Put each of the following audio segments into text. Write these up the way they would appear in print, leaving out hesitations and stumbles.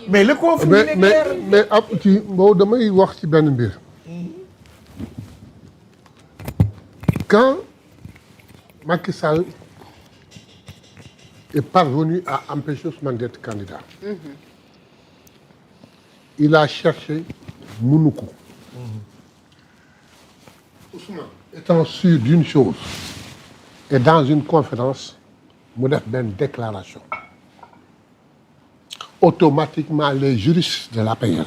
mais le conflit mais ab ci boobu damay wax ci benn mbir. Quand Macky Sall est parvenu à empêcher Ousmane d'être candidat, il a cherché mënu ko. Ousmane étant sûr d'une chose et dans une conférence mu def benn déclaration. Automatiquement les juristes de l'APR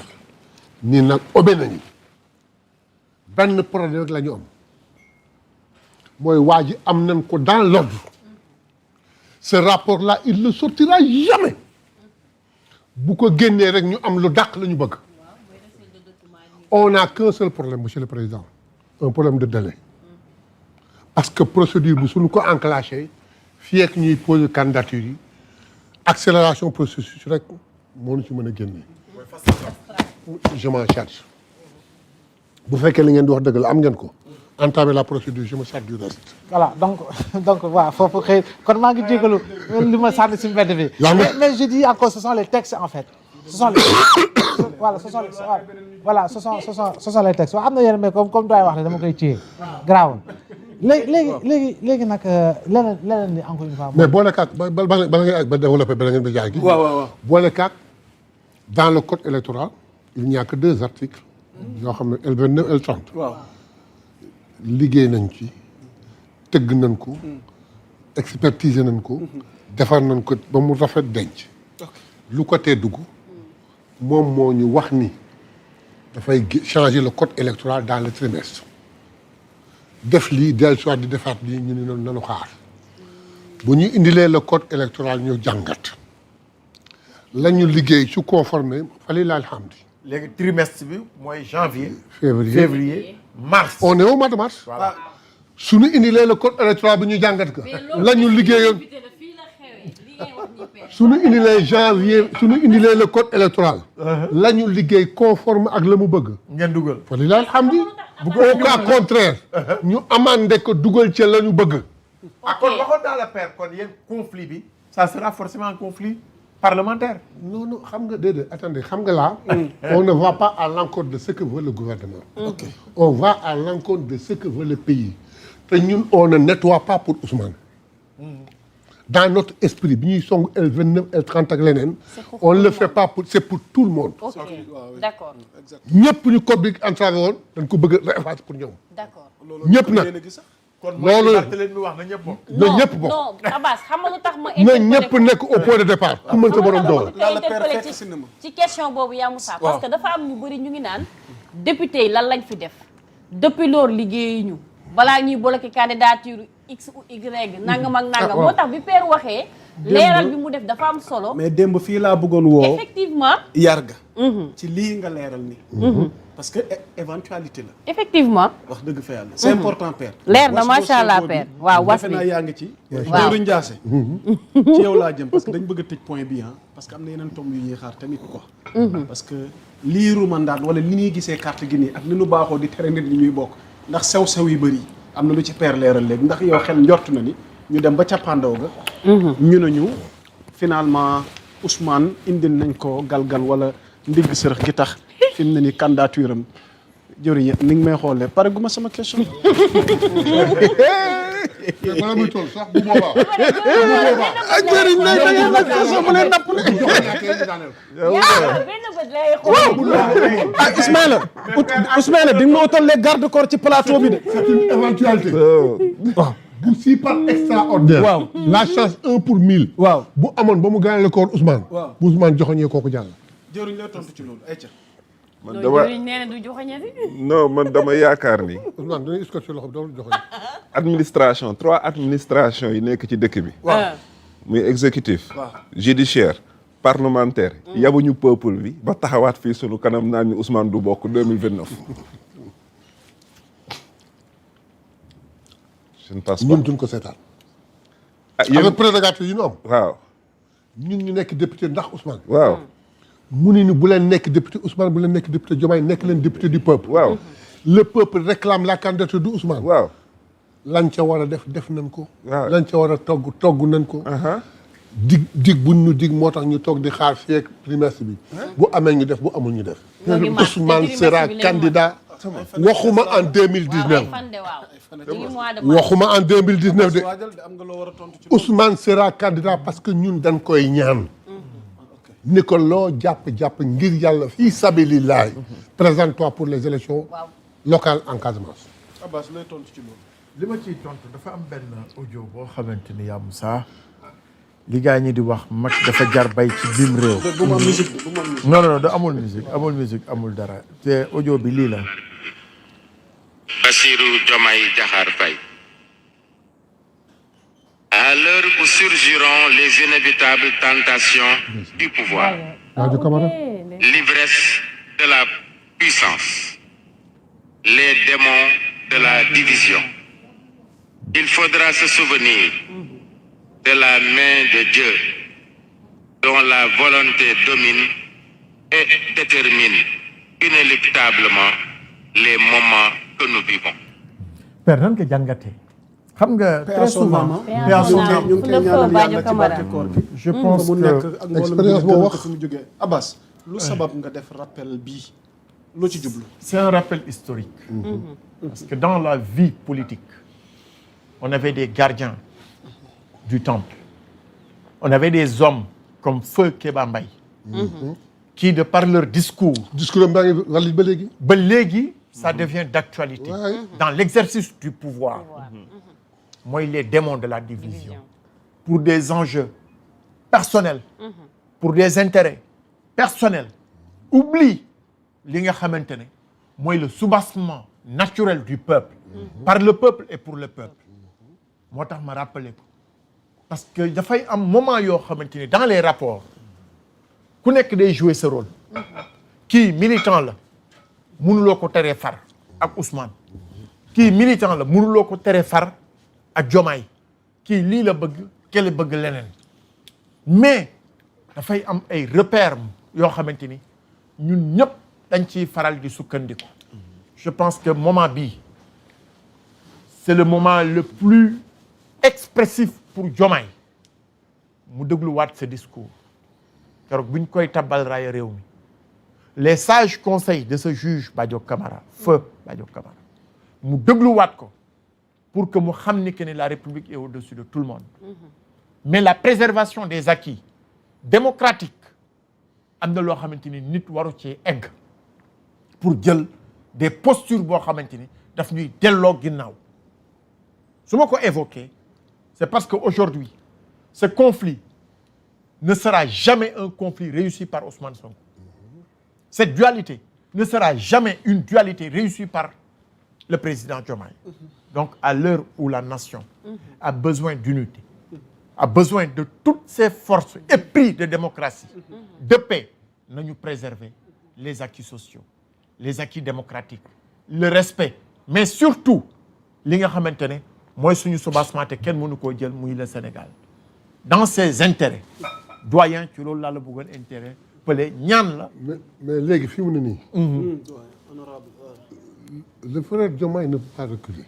ni nag obe nañu benn problème rek la ñu am mooy waa ji am nañ ko dans l'ordre. Ce rapport-là il ne sortira jamais bu ko génnee rek ñu am lu dàq la ñu bëgg. On n'a qu'un seul problème monsieur le président un problème de délai parce que procédure bi suñu ko enclenché fii ak ñuy poser candidature yi accélération processus rek moo ñu ci mën a génne. Je m'en charge bu fekkee li ngeen di wax dëgg la am ngeen ko entamer la procédure je me charge du reste. Voilà donc waaw foofu xëy kon maa ngi jégalu li ma sànni si mbedd bi. mais je dis encore ce sont les textes en fait. ce sont les voilà ce sont les textes waaw am na yeneen mais comme doy wax ne dama koy téye garaawul léegi nag leneen ni encore une fois. mais boole kaak bala ngay ak ba développé bala ngeen ba jaay gi. waaw boole kaak dans le code électoral il n'y a que 2 articles yoo xam ne L29 L30. waaw liggéey nañ ci tëgg nañ ko expertiser nañ ko defar nañ ko ba mu rafet denc lu ko tee dugg moom moo ñu wax ni dafay changer le code électoral dans le trimestre def lii del soit di defaat lii ñu ne noonu nanu xaar bu ñu indilee le code électoral ñu jàngat la ñu liggéey su conformé fali la alhamdi léegi trimestre bi mooy janvier février mars on est au mois de mars voilà su ñu indilee le code électoral bi ñu jàngat ka la ñu liggéeyoon su ñu indilee janvier su ñu indilee le code électoral la ñu liggéey conforme ak la mu bëgg ngeen dugal fali la alhamdi bu ko au cas contraire ñu amandé ko dugal ci la ñu bëgg kon waxoon naa la père kon yéen conflit bi ça sera forcément un conflit parlementaire. non non xam nga déedéet attendez xam nga là on ne va pas à l'encontre de ce que veut le gouvernement on va à l'encontre de ce que veut le pays te ñun on ne nettoie pas pour Ousmane dans notre esprit bi ñuy song L29 L30 ak leneen on ne le fait pas pour c'est pour tout le monde D'accord. ñëpp ñu code bi entravé woon dañ ko bëgg a effacer pour ñoom D'accord. ñëpp nag kon loolu mooy leen mi wax na ñëpp bokk. na ñëpp bokk non Abbas xam nga lu tax ma na ñëpp nekk au point de départ ku mën sa borom doole ci question boobu yaa Moussa parce que dafa am ñu bëri ñu ngi naan député yi lan lañ fi def depuis loolu liggéeyu ñu balaa ñuy bloqué candidature X ou Y nangam ak nangam moo tax bi père waxee leeral bi mu def dafa am solo mais démb fii laa bëggoon woo effectivement yarga ci lii nga leeral ni parce que éventualité la effectivement wax dëgg fa yàlla c'est important père leer na macha allah père waaw was defe bi naa yaa ngi ci waaw Dóoru Ndiasse ci yow laa jëm parce que dañ bëgg a tëj point bi parce que am na yeneen tomb yu ñuy xaar tamit quoi parce que liiru mandat wala li ñuy gisee carte gi nii ak ni nu baaxoo di tere nit ñi ñuy bokk ndax sew-sew yu bëri am na lu ci père leeral léegi ndax yow xel njort na ni ñu dem ba cappaandaw ga ñu nañu finalement Ousmane indil nañ ko galgal wala ndigg sërëx gi tax fi mu ne ni candidature am jëriñ ni nga may xoolee pare gu ma sama question mais bala muy toll sax bu boobaa jëriñ lay da ngeen la question mu leen napp benn bët lay xool ah Ismaïla di nga ma utal les garde corps ci plateau bi de c'est une éventualité waaw bu si par extraordinaire waaw la chance 1 pour 1000 waaw bu amoon ba mu gagné le corps Ousmane waaw bu Ousmane joxoñee kooku jàll jëriñ lay tontu ci loolu ay ca man dama nee na du joxoñati non man dama yaakaar ni Ousmane dañuy scotché loxo bi doo joxoñ administration 3 administration yi nekk ci dëkk bi muy exécutif judiciaire parlementaire yabuñu peuple bi ba taxawaat fii sunu kanam naan ñu Ousmane du bokk 2029 je ne pense pas ñun duñ ko seetaan ah yéen avec prérogative yi ñu am waaw ñun ñu nekk député ndax Ousmane waaw mu ni bu leen nekk député Ousmane bu leen nekk député Diomaye nekk leen député du peuple waaw le peuple réclame la candidature de Ousmane waaw lañ ca war a def nañ ko waaw lañ ca war a togg nañ ko dig buñ ñu dig moo tax ñu toog di xaar fii ak trimestre bi. bu amee ñu def bu amul ñu def. Ousmane sera candidat. waxuma en 2019. waxuma en 2019 de. Ousmane sera candidat parce que ñun dañ koy ñaan. ni ko loo jàpp ngir yàlla fii sabilillahi. présente-toi pour les élections locales en Casamance. Abbas lay tontu ci loolu. li ma ciy tontu dafa am benn audio boo xamante ni yaa Moussa li gaa ñi di wax mag dafa jar bay ci biim réew. bu ma musique bu ma musique. non da amul musique amul dara te audio bi lii la. Bassirou Diomaye Diakhar Faye. À l'heure où surgiront les inévitables tentations du pouvoir, l'ivresse de la puissance, les démons de la division, il faudra se souvenir de la main de Dieu dont la volonté domine et détermine inéluctablement les moments que nous vivons. Père nan nga jàngatee xam nga très souvent ñu ngi koy ñaanal yàlla ci barke koor gi. je pense mu nekk ak expérience boo wax fu mu jógee Abbas lu sabab nga def rappel bii loo ci jublu. c'est un rappel historique. Parce que dans la vie politique on avait des gardiens du temple. On avait des hommes comme Feu Kéba Mbaye qui de par leur discours ba léegi ça devient d'actualité dans l'exercice du pouvoir. Mooy les démons de la division pour des enjeux personnels pour des intérêts personnels oublie li nga xamante ne mooy le soubassement naturel du peuple par le peuple et pour le peuple moo tax ma rappelé ko parce que dafay am moment yoo xamante ni dans les rapports ku nekk day jouer ce rôle kii militant la mënuloo ko teree far ak Ousmane kii militant la mënuloo ko teree far ak Diomaye kii lii la bëgg kële bëgg leneen mais dafay am ay repères yoo xamante ni ñun ñëpp dañ ciy faral di sukkandiku. Je pense que moment bii c'est le moment le plus expressif pour Diomaye mu dégluwaat ce discours keroog bu ñu koy tabbal raaya réew mi les sages conseils de ce juge Badio Camara feu Badio Camara mu dégluwaat ko pour que mu xam ni que ni la République est au-dessus de tout le monde mais la préservation des acquis démocratiques am na loo xamante ni nit waru ci egg pour jël des postures boo xamante ni daf ñuy delloo ginnaaw su ma ko évoqué c'est parce que aujourd'hui ce conflit ne sera jamais un conflit réussi par Ousmane Sonko. Cette dualité ne sera jamais une dualité réussie par le président Diomaye. Donc à l'heure où la nation a besoin d'unité, a besoin de toutes ces forces épris de démocratie, de paix, nañu préserver les acquis sociaux, les acquis démocratiques, le respect, mais surtout li nga xamante ne mooy suñu soubassement te kenn mënu koo jël muy le Sénégal. Dans ses intérêts doyen ci loolu laa la bëggoon intérêt pële ñaan la. mais léegi fi mu ne nii. le frère Diomaye ne peut pas reculer.